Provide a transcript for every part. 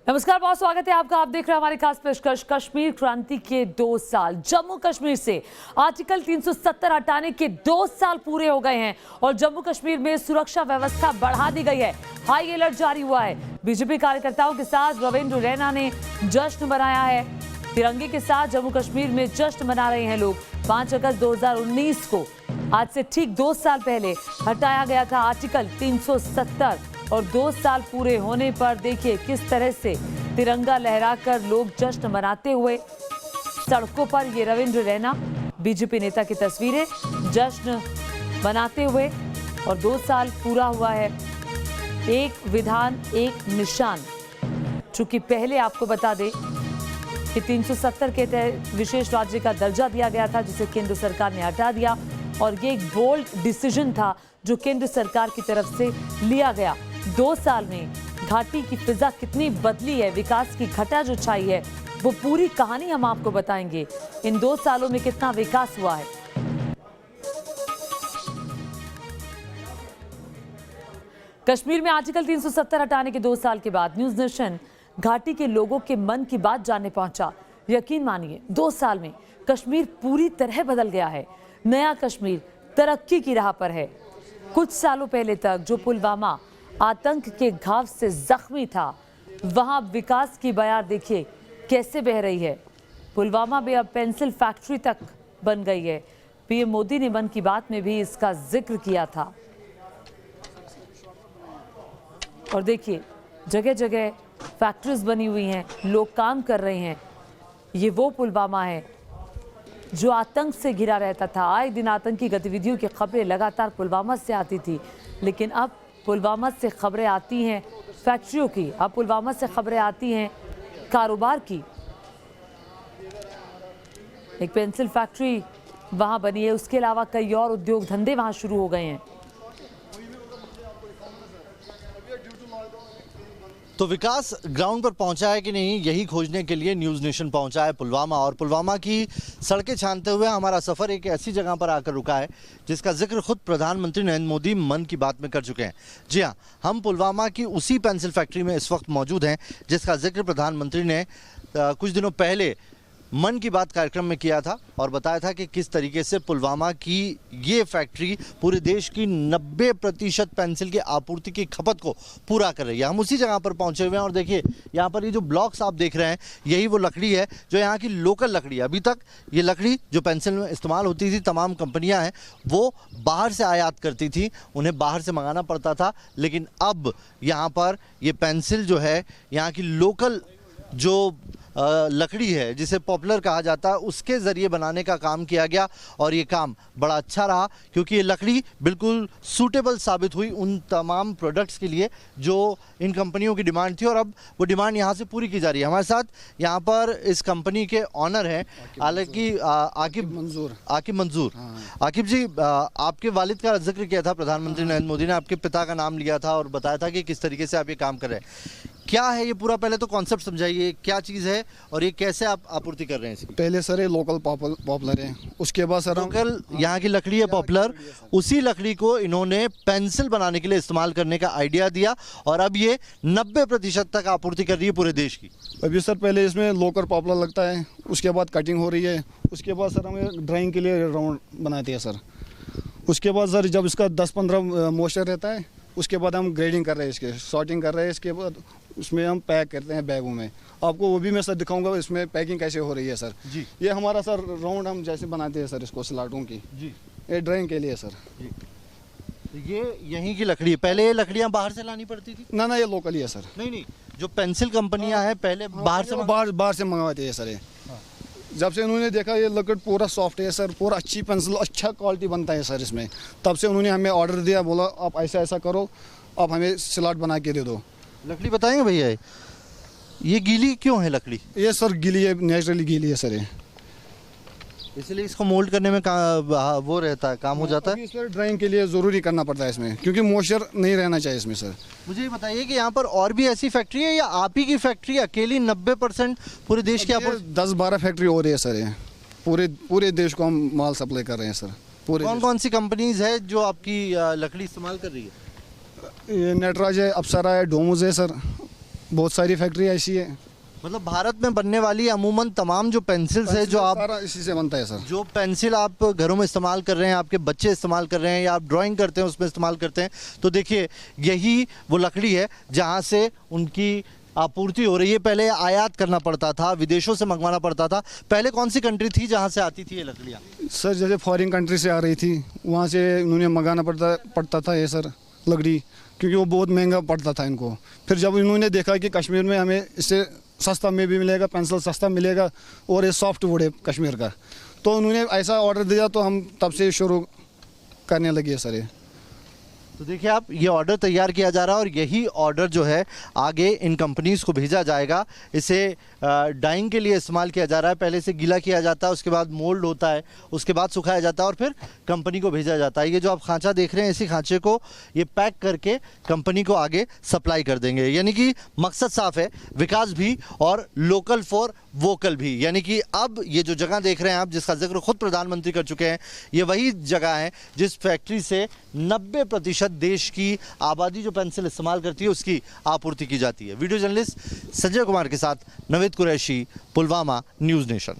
नमस्कार, बहुत स्वागत है आपका। आप देख रहे हैं हमारी खास पेशकश कश्मीर क्रांति के 2 साल। जम्मू कश्मीर से आर्टिकल 370 हटाने के 2 साल पूरे हो गए हैं और जम्मू कश्मीर में सुरक्षा व्यवस्था बढ़ा दी गई है। हाई अलर्ट जारी हुआ है। बीजेपी कार्यकर्ताओं के साथ रविंद्र रैना ने जश्न मनाया है। तिरंगे के साथ जम्मू कश्मीर में जश्न मना रहे हैं लोग। 5 अगस्त 2019 को आज से ठीक 2 साल पहले हटाया गया था आर्टिकल 370 और 2 साल पूरे होने पर देखिए किस तरह से तिरंगा लहराकर लोग जश्न मनाते हुए सड़कों पर। ये रविंद्र रैना बीजेपी नेता की तस्वीरें जश्न मनाते हुए और 2 साल पूरा हुआ है। एक विधान एक निशान। चूंकि पहले आपको बता दें कि 370 के तहत विशेष राज्य का दर्जा दिया गया था जिसे केंद्र सरकार ने हटा दिया और ये एक बोल्ड डिसीजन था जो केंद्र सरकार की तरफ से लिया गया। 2 साल में घाटी की फिजा कितनी बदली है, विकास की घटा जो छाई है, वो पूरी कहानी हम आपको बताएंगे। इन 2 सालों में कितना विकास हुआ है। कश्मीर में आर्टिकल 370 हटाने के 2 साल के बाद न्यूज नेशन घाटी के लोगों के मन की बात जानने पहुंचा। यकीन मानिए 2 साल में कश्मीर पूरी तरह बदल गया है। नया कश्मीर तरक्की की राह पर है। कुछ सालों पहले तक जो पुलवामा आतंक के घाव से जख्मी था, वहां विकास की बयार देखिए कैसे बह रही है। पुलवामा में अब पेंसिल फैक्ट्री तक बन गई है। पीएम मोदी ने मन की बात में भी इसका जिक्र किया था। और देखिए जगह जगह फैक्ट्रीज बनी हुई हैं, लोग काम कर रहे हैं। ये वो पुलवामा है जो आतंक से घिरा रहता था। आए दिन आतंकी गतिविधियों की खबरें लगातार पुलवामा से आती थी, लेकिन अब पुलवामा से खबरें आती हैं फैक्ट्रियों की। अब पुलवामा से खबरें आती हैं कारोबार की। एक पेंसिल फैक्ट्री वहां बनी है, उसके अलावा कई और उद्योग धंधे वहां शुरू हो गए हैं। तो विकास ग्राउंड पर पहुंचा है कि नहीं, यही खोजने के लिए न्यूज़ नेशन पहुंचा है पुलवामा। और पुलवामा की सड़कें छानते हुए हमारा सफ़र एक ऐसी जगह पर आकर रुका है जिसका जिक्र खुद प्रधानमंत्री नरेंद्र मोदी मन की बात में कर चुके हैं। जी हाँ, हम पुलवामा की उसी पेंसिल फैक्ट्री में इस वक्त मौजूद हैं जिसका जिक्र प्रधानमंत्री ने कुछ दिनों पहले मन की बात कार्यक्रम में किया था और बताया था कि किस तरीके से पुलवामा की ये फैक्ट्री पूरे देश की 90% पेंसिल की आपूर्ति की खपत को पूरा कर रही है। हम उसी जगह पर पहुंचे हुए हैं और देखिए यहाँ पर ये जो ब्लॉक्स आप देख रहे हैं, यही वो लकड़ी है जो यहाँ की लोकल लकड़ी है। अभी तक ये लकड़ी जो पेंसिल में इस्तेमाल होती थी, तमाम कंपनियाँ हैं वो बाहर से आयात करती थी, उन्हें बाहर से मंगाना पड़ता था। लेकिन अब यहाँ पर ये पेंसिल जो है यहाँ की लोकल जो लकड़ी है जिसे पॉपुलर कहा जाता है, उसके ज़रिए बनाने का काम किया गया और ये काम बड़ा अच्छा रहा क्योंकि ये लकड़ी बिल्कुल सूटेबल साबित हुई उन तमाम प्रोडक्ट्स के लिए जो इन कंपनियों की डिमांड थी और अब वो डिमांड यहाँ से पूरी की जा रही है। हमारे साथ यहाँ पर इस कंपनी के ऑनर हैं हालांकि आकिब मंजूर। आकिब जी, आपके वालिद का जिक्र किया था प्रधानमंत्री नरेंद्र मोदी ने, आपके पिता का नाम लिया था और बताया था कि किस तरीके से आप ये काम कर रहे हैं। क्या है ये पूरा, पहले तो कॉन्सेप्ट समझाइए, क्या चीज़ है और ये कैसे आप आपूर्ति कर रहे हैं इसकी? पहले सर ये लोकल पॉपुलर है, उसके बाद सर लोकल यहाँ की लकड़ी है पॉपुलर, उसी लकड़ी को इन्होंने पेंसिल बनाने के लिए इस्तेमाल करने का आइडिया दिया और अब ये 90% तक आपूर्ति कर रही है पूरे देश की। अभी सर पहले इसमें लोकल पॉपुलर लगता है, उसके बाद कटिंग हो रही है, उसके बाद सर हमें ड्राइंग के लिए राउंड बनाते हैं सर। उसके बाद सर जब इसका 10-15 मॉइस्चर रहता है उसके बाद हम ग्रेडिंग कर रहे हैं, इसके सॉर्टिंग कर रहे हैं, इसके बाद उसमें हम पैक करते हैं बैगों में। आपको वो भी मैं सर दिखाऊंगा इसमें पैकिंग कैसे हो रही है सर जी। ये हमारा सर राउंड हम जैसे बनाते हैं सर इसको सलाटों की जी, ये ड्राइंग के लिए सर जी। ये यहीं की लकड़ी है, पहले ये लकड़ियाँ बाहर से लानी पड़ती थी? ना ये लोकल ही है सर। नहीं, जो पेंसिल कंपनियाँ हैं पहले बाहर से मंगवाते हैं सर। ये जब से उन्होंने देखा ये लकड़ पूरा सॉफ्ट है सर, पूरा अच्छी पेंसिल, अच्छा क्वालिटी बनता है सर इसमें, तब से उन्होंने हमें ऑर्डर दिया, बोला आप ऐसा करो, आप हमें स्लॉट बना के दे दो। लकड़ी बताएंगे भैया ये गीली क्यों है लकड़ी? ये सर गीली है, नेचुरली गीली है सर ये, इसलिए इसको मोल्ड करने में वो रहता है, काम हो जाता है। इस पर ड्राइंग के लिए ज़रूरी करना पड़ता है इसमें क्योंकि मॉइस्चर नहीं रहना चाहिए इसमें सर। मुझे ये बताइए कि यहाँ पर और भी ऐसी फैक्ट्री है या आप ही की फैक्ट्री अकेली 90% पूरे देश की? 10-12 फैक्ट्री हो रही है सर, ये पूरे देश को हम माल सप्लाई कर रहे हैं सर। कौन कौन सी कंपनीज है जो आपकी लकड़ी इस्तेमाल कर रही है? ये नटराज है, अप्सरा है, डोमोज है सर, बहुत सारी फैक्ट्री ऐसी है। मतलब भारत में बनने वाली अमूमन तमाम जो पेंसिल्स है जो आप सारा इसी से बनता है सर। जो पेंसिल आप घरों में इस्तेमाल कर रहे हैं, आपके बच्चे इस्तेमाल कर रहे हैं या आप ड्राइंग करते हैं उसमें इस्तेमाल करते हैं, तो देखिए यही वो लकड़ी है जहां से उनकी आपूर्ति हो रही है। पहले आयात करना पड़ता था, विदेशों से मंगवाना पड़ता था। पहले कौन सी कंट्री थी जहां से आती थी ये लकड़ियाँ? सर जैसे फॉरेन कंट्री से आ रही थी, वहाँ से उन्होंने मंगाना पड़ता था ये सर लकड़ी, क्योंकि वो बहुत महंगा पड़ता था इनको। फिर जब इन्होंने देखा कि कश्मीर में हमें इससे सस्ता में भी मिलेगा, पेंसिल सस्ता मिलेगा और ये सॉफ्ट वुड है कश्मीर का, तो उन्होंने ऐसा ऑर्डर दिया, तो हम तब से शुरू करने लगे सर ये। तो देखिए आप, ये ऑर्डर तैयार किया जा रहा है और यही ऑर्डर जो है आगे इन कंपनीज़ को भेजा जाएगा। इसे डाइंग के लिए इस्तेमाल किया जा रहा है। पहले इसे गीला किया जाता है, उसके बाद मोल्ड होता है, उसके बाद सुखाया जाता है और फिर कंपनी को भेजा जाता है। ये जो आप खांचा देख रहे हैं, इसी खांचे को ये पैक करके कंपनी को आगे सप्लाई कर देंगे। यानी कि मकसद साफ है, विकास भी और लोकल फॉर वोकल भी। यानी कि अब ये जो जगह देख रहे हैं आप, जिसका जिक्र खुद प्रधानमंत्री कर चुके हैं, ये वही जगह है जिस फैक्ट्री से 90% देश की आबादी जो पेंसिल इस्तेमाल करती है उसकी आपूर्ति की जाती है। वीडियो जर्नलिस्ट संजय कुमार के साथ नवेद कुरैशी, पुलवामा, न्यूज़ नेशन।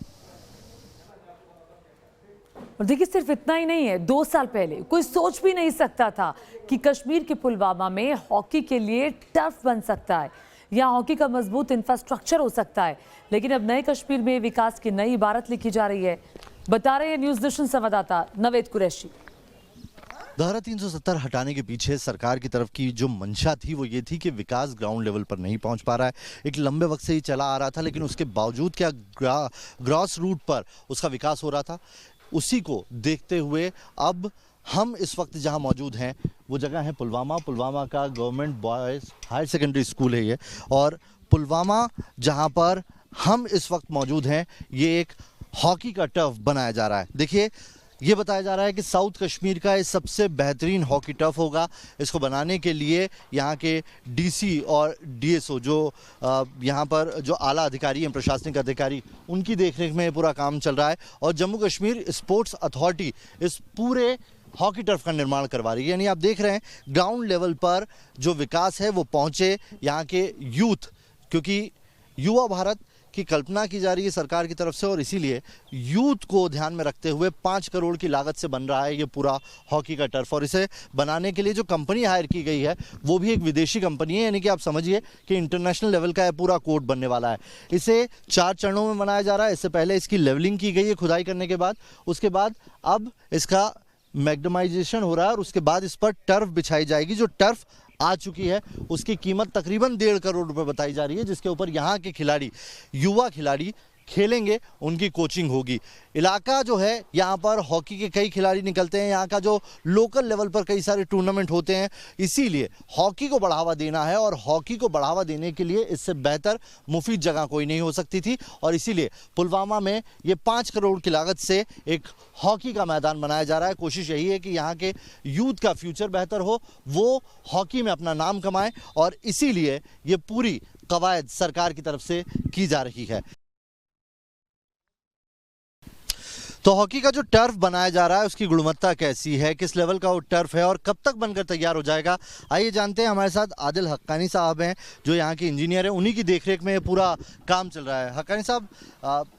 और देखिए सिर्फ इतना ही नहीं है, 2 साल पहले कोई सोच भी नहीं सकता था कि कश्मीर के पुलवामा में हॉकी के लिए टर्फ बन सकता है, यहाँ हॉकी का मजबूत इंफ्रास्ट्रक्चर हो सकता है। लेकिन अब नए कश्मीर में विकास की नई इबारत लिखी जा रही है, बता रहे हैं न्यूज़ नेशन संवाददाता नवेद कुरैशी। धारा 370 हटाने के पीछे सरकार की तरफ की जो मंशा थी वो ये थी कि विकास ग्राउंड लेवल पर नहीं पहुंच पा रहा है। एक लंबे वक्त से ही चला आ रहा था, लेकिन उसके बावजूद क्या ग्रॉस रूट पर उसका विकास हो रहा था। उसी को देखते हुए अब हम इस वक्त जहां मौजूद हैं वो जगह है पुलवामा। पुलवामा का government boys higher secondary school है ये, और पुलवामा जहां पर हम इस वक्त मौजूद हैं, ये एक हॉकी का टर्फ बनाया जा रहा है। देखिए, ये बताया जा रहा है कि साउथ कश्मीर का ये सबसे बेहतरीन हॉकी टर्फ होगा। इसको बनाने के लिए यहाँ के डीसी और डीएसओ जो यहाँ पर जो आला अधिकारी हैं, प्रशासनिक अधिकारी, उनकी देखरेख में ये पूरा काम चल रहा है। और जम्मू कश्मीर स्पोर्ट्स अथॉरिटी इस पूरे हॉकी टर्फ का निर्माण करवा रही है। यानी आप देख रहे हैं ग्राउंड लेवल पर जो विकास है वो पहुँचे यहाँ के यूथ, क्योंकि युवा भारत की कल्पना की जा रही है सरकार की तरफ से, और इसीलिए यूथ को ध्यान में रखते हुए 5 करोड़ की लागत से बन रहा है ये पूरा हॉकी का टर्फ। और इसे बनाने के लिए जो कंपनी हायर की गई है वो भी एक विदेशी कंपनी है। यानी कि आप समझिए कि इंटरनेशनल लेवल का यह पूरा कोर्ट बनने वाला है। इसे 4 चरणों में बनाया जा रहा है। इससे पहले इसकी लेवलिंग की गई है खुदाई करने के बाद, उसके बाद अब इसका मैग्नेमाइजेशन हो रहा है और उसके बाद इस पर टर्फ बिछाई जाएगी। जो टर्फ आ चुकी है उसकी कीमत तकरीबन 1.5 करोड़ रुपए बताई जा रही है, जिसके ऊपर यहाँ के खिलाड़ी, युवा खिलाड़ी खेलेंगे, उनकी कोचिंग होगी। इलाका जो है यहाँ पर हॉकी के कई खिलाड़ी निकलते हैं, यहाँ का जो लोकल लेवल पर कई सारे टूर्नामेंट होते हैं, इसीलिए हॉकी को बढ़ावा देना है। और हॉकी को बढ़ावा देने के लिए इससे बेहतर मुफीद जगह कोई नहीं हो सकती थी, और इसीलिए पुलवामा में ये 5 करोड़ की लागत से एक हॉकी का मैदान बनाया जा रहा है। कोशिश यही है कि यहाँ के यूथ का फ्यूचर बेहतर हो, वो हॉकी में अपना नाम कमाएं, और इसीलिए ये पूरी कवायद सरकार की तरफ से की जा रही है। तो हॉकी का जो टर्फ बनाया जा रहा है उसकी गुणवत्ता कैसी है, किस लेवल का वो टर्फ है और कब तक बनकर तैयार हो जाएगा, आइए जानते हैं। हमारे साथ आदिल हक्कानी साहब हैं जो यहाँ के इंजीनियर हैं, उन्हीं की देखरेख में ये पूरा काम चल रहा है। हक्कानी साहब,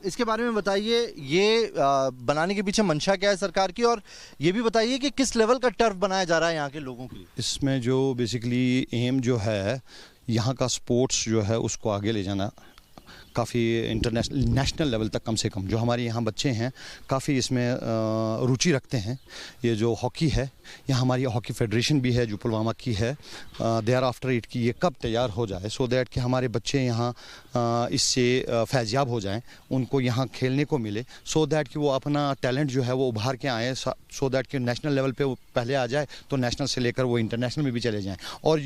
इसके बारे में बताइए, ये बनाने के पीछे मंशा क्या है सरकार की, और ये भी बताइए कि किस लेवल का टर्फ बनाया जा रहा है यहाँ के लोगों के लिए। इसमें जो बेसिकली एम जो है यहाँ का स्पोर्ट्स जो है उसको आगे ले जाना, काफ़ी इंटरनेशनल नेशनल लेवल तक कम से कम जो हमारे यहाँ बच्चे हैं काफ़ी इसमें रुचि रखते हैं। ये जो हॉकी है, यहाँ हमारी हॉकी फेडरेशन भी है जो पुलवामा की है, देयर आफ्टर इट की ये कब तैयार हो जाए सो दैट कि हमारे बच्चे यहाँ इससे फैज़याब हो जाएं, उनको यहाँ खेलने को मिले, सो दैट कि वो अपना टैलेंट जो है वो उभार के आएँ, सो दैट कि नेशनल लेवल पे वो पहले आ जाए तो नेशनल से लेकर वो इंटरनेशनल में भी चले जाएँ। और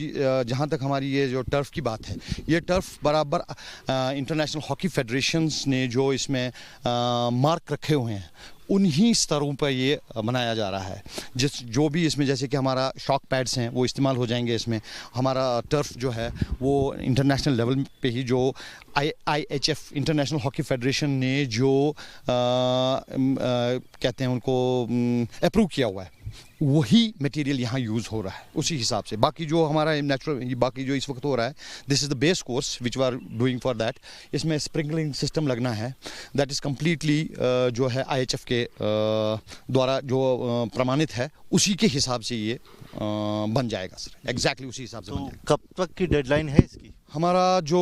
जहाँ तक हमारी ये जो टर्फ़ की बात है, ये टर्फ़ बराबर इंटरनेशनल हॉकी फेडरेशंस ने जो इसमें मार्क रखे हुए हैं उन्हीं स्तरों पर ये बनाया जा रहा है। जो भी इसमें जैसे कि हमारा शॉक पैड्स हैं वो इस्तेमाल हो जाएंगे इसमें। हमारा टर्फ जो है वो इंटरनेशनल लेवल पे ही जो IHF इंटरनेशनल हॉकी फेडरेशन ने जो कहते हैं उनको अप्रूव किया हुआ है वही मटेरियल यहाँ यूज़ हो रहा है उसी हिसाब से। बाकी जो हमारा नेचुरल बाकी जो इस वक्त हो रहा है, this is the base course which we are doing for that. इसमें स्प्रिंकलिंग सिस्टम लगना है, दैट इज़ कम्प्लीटली जो है IHF के द्वारा जो प्रमाणित है उसी के हिसाब से ये बन जाएगा सर, एग्जैक्टली उसी हिसाब से बन जाएगा। कब तक की डेडलाइन है इसकी? हमारा जो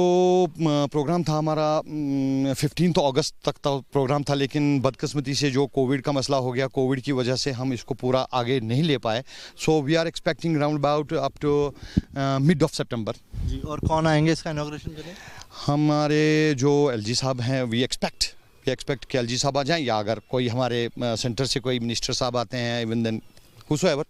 प्रोग्राम था हमारा 15 अगस्त तक का प्रोग्राम था, लेकिन बदकिस्मती से जो कोविड का मसला हो गया, कोविड की वजह से हम इसको पूरा आगे नहीं ले पाए। So we are expecting round about up to mid of September. जी, और कौन आएंगे इसका इनॉग्रेशन करने? हमारे जो LG साहब हैं, वी एक्सपेक्ट कि LG साहब आ जाएं, या अगर कोई हमारे सेंटर से कोई मिनिस्टर साहब आते हैं, इवन देन हुसोएवर।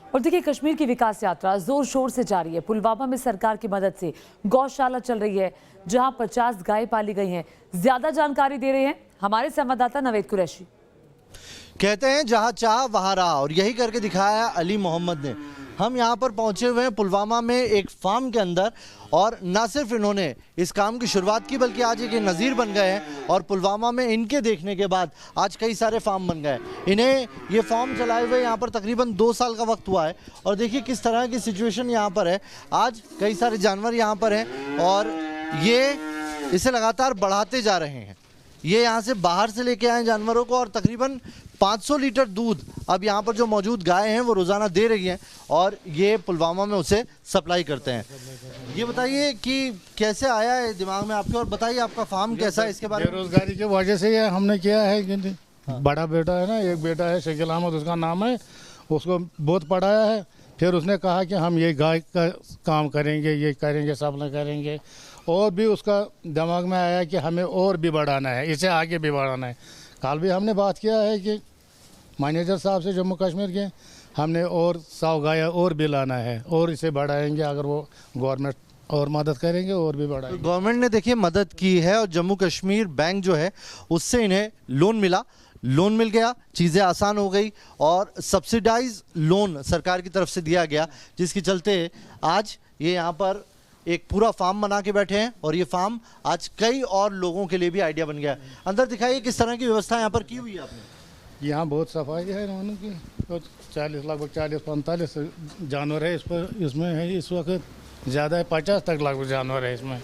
और देखिए, कश्मीर की विकास यात्रा जोर शोर से जारी है। पुलवामा में सरकार की मदद से गौशाला चल रही है, जहां 50 गाय पाली गई हैं। ज्यादा जानकारी दे रहे हैं हमारे संवाददाता नवेद कुरैशी। कहते हैं जहां चाह वहां राह, और यही करके दिखाया अली मोहम्मद ने। हम यहां पर पहुंचे हुए हैं पुलवामा में एक फार्म के अंदर, और न सिर्फ इन्होंने इस काम की शुरुआत की बल्कि आज एक नज़ीर बन गए हैं। और पुलवामा में इनके देखने के बाद आज कई सारे फार्म बन गए। इन्हें ये फार्म चलाए हुए यहाँ पर तकरीबन 2 साल का वक्त हुआ है, और देखिए किस तरह की सिचुएशन यहाँ पर है। आज कई सारे जानवर यहाँ पर हैं और ये इसे लगातार बढ़ाते जा रहे हैं। ये यहाँ से बाहर से लेके आए जानवरों को, और तकरीबन 500 लीटर दूध अब यहाँ पर जो मौजूद गाय हैं वो रोज़ाना दे रही हैं, और ये पुलवामा में उसे सप्लाई करते हैं। ये बताइए कि कैसे आया है दिमाग में आपके, और बताइए आपका फार्म कैसा है, इसके बारे में। बेरोजगारी की वजह से ये हमने किया है कि बड़ा बेटा है ना, एक बेटा है शकील अहमद उसका नाम है, उसको बहुत पढ़ाया है। फिर उसने कहा कि हम ये गाय का काम करेंगे, ये करेंगे, सप्लाई करेंगे। और भी उसका दिमाग में आया कि हमें और भी बढ़ाना है, इसे आगे भी बढ़ाना है। कल भी हमने बात किया है कि मैनेजर साहब से जम्मू कश्मीर के, हमने और 100 गाय और भी लाना है, और इसे बढ़ाएंगे अगर वो गवर्नमेंट और मदद करेंगे और भी बढ़ाएंगे। गवर्नमेंट ने देखिए मदद की है, और जम्मू कश्मीर बैंक जो है उससे इन्हें लोन मिला, लोन मिल गया, चीज़ें आसान हो गई, और सब्सिडाइज लोन सरकार की तरफ से दिया गया, जिसके चलते आज ये यहाँ पर एक पूरा फार्म बना के बैठे हैं। और ये फार्म आज कई और लोगों के लिए भी आइडिया बन गया है। अंदर दिखाइए किस तरह की व्यवस्था यहाँ पर की हुई है आपने। यहाँ बहुत सफाई है इन्होंने की, तो 40 लगभग 40-45 जानवर है इसमें है इस वक्त, ज़्यादा है 50 तक लगभग जानवर है इसमें।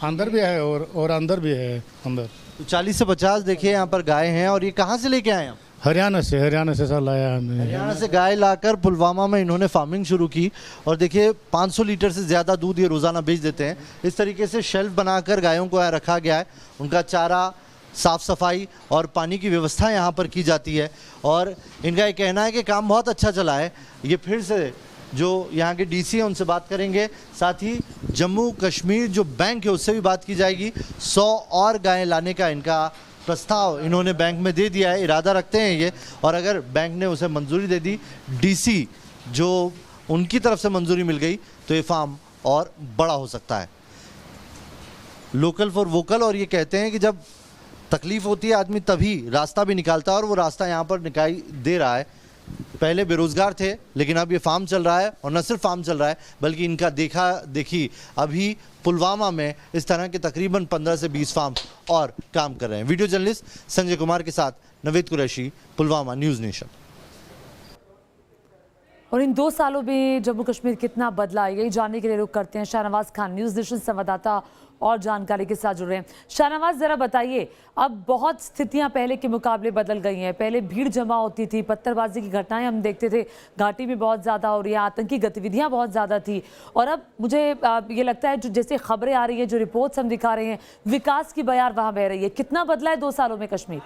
अंदर भी है और अंदर भी है अंदर। तो 40 से 50 देखिए यहाँ पर गाय हैं। और ये कहाँ से लेके आए आप? हरियाणा से सर लाया हमने। हरियाणा से गाय लाकर पुलवामा में इन्होंने फार्मिंग शुरू की, और देखिए 500 लीटर से ज़्यादा दूध ये रोज़ाना बेच देते हैं। इस तरीके से शेल्फ बनाकर गायों को यहाँ रखा गया है, उनका चारा, साफ़ सफाई और पानी की व्यवस्था यहाँ पर की जाती है। और इनका ये कहना है कि काम बहुत अच्छा चला है। ये फिर से जो यहाँ के DC हैं उनसे बात करेंगे, साथ ही जम्मू कश्मीर जो बैंक है उससे भी बात की जाएगी। 100 और गायें लाने का इनका प्रस्ताव इन्होंने बैंक में दे दिया है, इरादा रखते हैं ये। और अगर बैंक ने उसे मंजूरी दे दी, DC जो उनकी तरफ से मंजूरी मिल गई, तो ये फार्म और बड़ा हो सकता है। लोकल फॉर वोकल, और ये कहते हैं कि जब तकलीफ होती है आदमी तभी रास्ता भी निकालता है, और वो रास्ता यहाँ पर निकाल दे रहा है। पहले बेरोजगार थे, लेकिन अब ये फार्म चल रहा है, और न सिर्फ फार्म चल रहा है बल्कि इनका देखा देखी अभी पुलवामा में इस तरह के तकरीबन 15 से 20 फार्म और काम कर रहे हैं। वीडियो जर्नलिस्ट संजय कुमार के साथ नवेद कुरैशी, पुलवामा, न्यूज़ नेशन। और इन 2 सालों में जम्मू कश्मीर कितना बदला, यही जानने के लिए रुख करते हैं शाहनवाज खान, न्यूज़ नेशन संवाददाता और जानकारी के साथ जुड़ रहे हैं। शाहनवाज, जरा बताइए, अब बहुत स्थितियां पहले के मुकाबले बदल गई हैं। पहले भीड़ जमा होती थी, पत्थरबाजी की घटनाएं हम देखते थे, घाटी में बहुत ज़्यादा हो रही है, आतंकी गतिविधियां बहुत ज़्यादा थी। और अब मुझे ये लगता है जो जैसे खबरें आ रही है, जो रिपोर्ट्स हम दिखा रहे हैं, विकास की बयार वहाँ बह रही है। कितना बदला है 2 सालों में कश्मीर?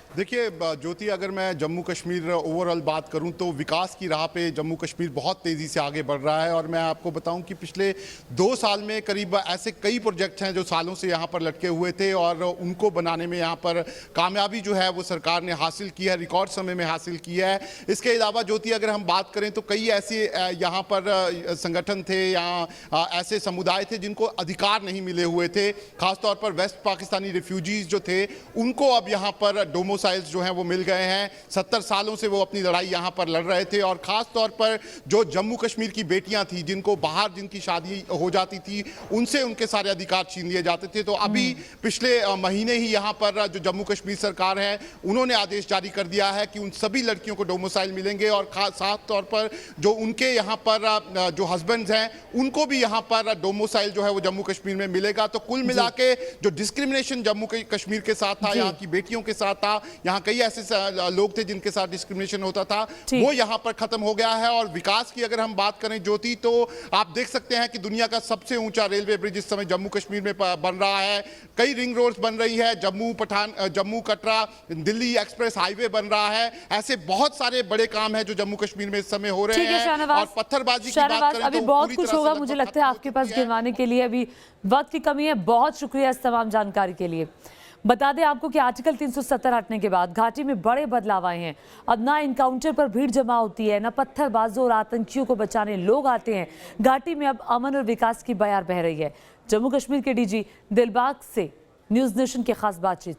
देखिए ज्योति, अगर मैं जम्मू कश्मीर ओवरऑल बात करूं तो विकास की राह पे जम्मू कश्मीर बहुत तेज़ी से आगे बढ़ रहा है। और मैं आपको बताऊं कि पिछले 2 साल में करीब ऐसे कई प्रोजेक्ट्स हैं जो सालों से यहां पर लटके हुए थे, और उनको बनाने में यहां पर कामयाबी जो है वो सरकार ने हासिल की है, रिकॉर्ड समय में हासिल किया है। इसके अलावा ज्योति, अगर हम बात करें तो कई ऐसे यहाँ पर संगठन थे, यहाँ ऐसे समुदाय थे जिनको अधिकार नहीं मिले हुए थे। खासतौर पर वेस्ट पाकिस्तानी रिफ्यूजीज़ जो थे, उनको अब यहाँ पर डोमोसाइल डोमिसाइल्स जो हैं वो मिल गए हैं। 70 सालों से वो अपनी लड़ाई यहाँ पर लड़ रहे थे और ख़ास तौर पर जो जम्मू कश्मीर की बेटियां थी जिनको बाहर जिनकी शादी हो जाती थी उनसे उनके सारे अधिकार छीन लिए जाते थे। तो अभी पिछले महीने ही यहाँ पर जो जम्मू कश्मीर सरकार है उन्होंने आदेश जारी कर दिया है कि उन सभी लड़कियों को डोमिसाइल मिलेंगे और खास तौर पर जो उनके यहाँ पर जो हस्बैंड्स हैं उनको भी यहाँ पर डोमिसाइल जो है वो जम्मू कश्मीर में मिलेगा। तो कुल मिला के जो डिस्क्रिमिनेशन जम्मू कश्मीर के साथ था, यहाँ की बेटियों के साथ था, यहाँ कई ऐसे लोग थे जिनके साथ डिस्क्रिमिनेशन होता था, वो यहाँ पर खत्म हो गया है। और विकास की अगर हम बात करें ज्योति, तो आप देख सकते हैं कि दुनिया का सबसे ऊंचा रेलवे ब्रिज इस समय जम्मू कश्मीर में बन रहा है। कई रिंग रोड्स बन रही है, जम्मू कटरा दिल्ली एक्सप्रेस हाईवे बन रहा है। ऐसे बहुत सारे बड़े काम हैं जो जम्मू कश्मीर में इस समय हो रहे हैं। और पत्थरबाजी की बात करें अभी तो बहुत पूरी कुछ तरह से होगा, मुझे लगता है आपके पास गिनवाने के लिए अभी वक्त की कमी है। बहुत शुक्रिया इस तमाम जानकारी के लिए। बता दें आपको कि आर्टिकल 370 हटने के बाद घाटी में बड़े बदलाव आए हैं। अब ना इनकाउंटर पर भीड़ जमा होती है, ना पत्थरबाजों और आतंकियों को बचाने लोग आते हैं। घाटी में अब अमन और विकास की बयार बह रही है। जम्मू कश्मीर के डीजी दिलबाग से न्यूज नेशन की खास बातचीत।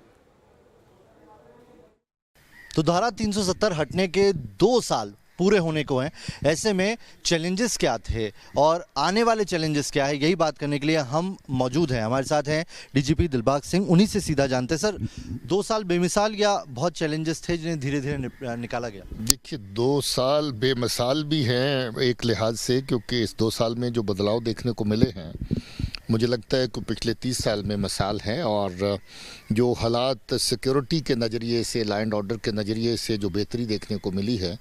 तो धारा 370 हटने के 2 साल पूरे होने को हैं। ऐसे में चैलेंजेस क्या थे और आने वाले चैलेंजेस क्या है, यही बात करने के लिए हम मौजूद हैं। हमारे साथ हैं डीजीपी दिलबाग सिंह, उन्हीं से सीधा जानते हैं। सर, 2 साल बेमिसाल या बहुत चैलेंजेस थे जिन्हें धीरे धीरे निकाला गया? देखिए, 2 साल बेमिसाल भी हैं एक लिहाज से, क्योंकि इस 2 साल में जो बदलाव देखने को मिले हैं मुझे लगता है कि पिछले 30 साल में मिसाल हैं। और जो हालात सिक्योरिटी के नज़रिए से, लॉ एंड ऑर्डर के नज़रिए से जो बेहतरी देखने को मिली है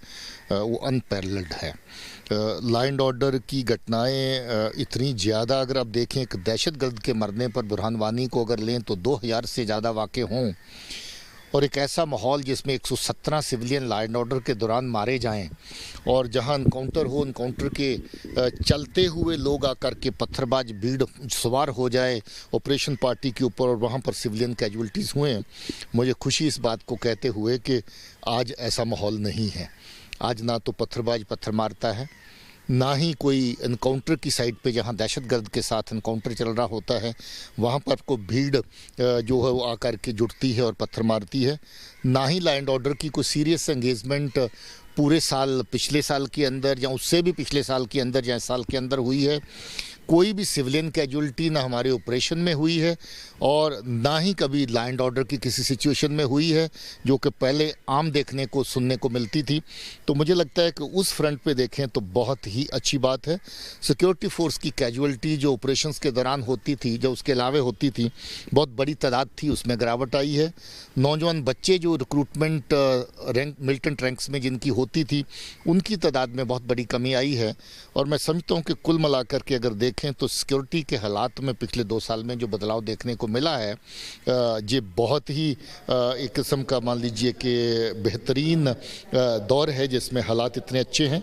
वो अनपैरेलल्ड है। लॉ एंड ऑर्डर की घटनाएं इतनी ज़्यादा, अगर आप देखें एक दहशतगर्द के मरने पर बुरहान वानी को अगर लें तो 2000 से ज़्यादा वाक़े हों, और एक ऐसा माहौल जिसमें 117 सिविलियन लॉ एंड ऑर्डर के दौरान मारे जाएं, और जहां इनकाउंटर हो, इनकाउंटर के चलते हुए लोग आकर के पत्थरबाज भीड़ सवार हो जाए ऑपरेशन पार्टी के ऊपर और वहां पर सिविलियन कैजुअल्टीज़ हुए। मुझे खुशी इस बात को कहते हुए कि आज ऐसा माहौल नहीं है। आज ना तो पत्थरबाज पत्थर मारता है, ना ही कोई इनकाउंटर की साइड पे जहां दहशतगर्द के साथ इनकाउंटर चल रहा होता है वहां पर को भीड़ जो है वो आकर के जुटती है और पत्थर मारती है। ना ही लॉ एंड ऑर्डर की कोई सीरियस एंगेजमेंट पूरे साल, पिछले साल के अंदर या उससे भी पिछले साल के अंदर या इस साल के अंदर हुई है। कोई भी सिविलियन कैजुअल्टी ना हमारे ऑपरेशन में हुई है और ना ही कभी लॉ एंड ऑर्डर की किसी सिचुएशन में हुई है जो कि पहले आम देखने को, सुनने को मिलती थी। तो मुझे लगता है कि उस फ्रंट पे देखें तो बहुत ही अच्छी बात है। सिक्योरिटी फोर्स की कैजुअल्टी जो ऑपरेशंस के दौरान होती थी, जो उसके अलावे होती थी, बहुत बड़ी तादाद थी, उसमें गिरावट आई है। नौजवान बच्चे जो रिक्रूटमेंट मिलिटेंट रैंक्स में जिनकी होती थी, उनकी तादाद में बहुत बड़ी कमी आई है। और मैं समझता हूँ कि कुल मिलाकर के अगर देखें तो सिक्योरिटी के हालात में पिछले 2 साल में जो बदलाव देखने को मिला है, ये बहुत ही एक किस्म का मान लीजिए कि बेहतरीन दौर है जिसमें हालात इतने अच्छे हैं।